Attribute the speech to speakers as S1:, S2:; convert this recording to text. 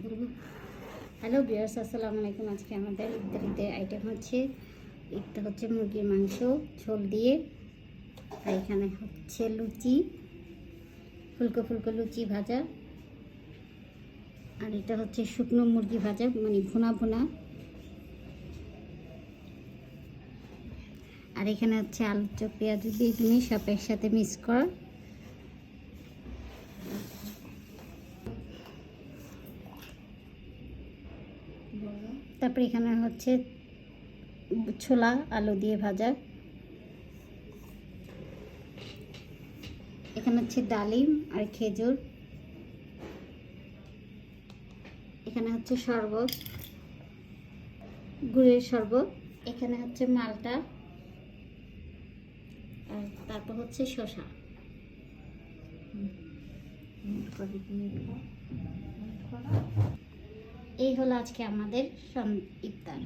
S1: Hello viewers, আসসালামু আলাইকুম। আজকে আমাদের ইফতারিতে আইটেম হচ্ছে একটা হচ্ছে মুরগির মাংস ঝোল দিয়ে, আর এখানে হচ্ছে লুচি, ফুলকো ফুলকো লুচি ভাজা, আর এটা হচ্ছে শুকনো মুরগি ভাজা, মানে ভুনা ভুনা, আর এখানে হচ্ছে আলু চপ, পেঁয়াজ, বেগুনি সব একসাথে মিক্স করা। তারপরে এখানে হচ্ছে ছোলা আলু দিয়ে ভাজা, এখানে হচ্ছে ডালিম আর খেজুর, এখানে হচ্ছে শরবত, গুড়ের শরবত, এখানে হচ্ছে মালটা, আর তারপর হচ্ছে শসা। এই হলো আজকে আমাদের ইফতার।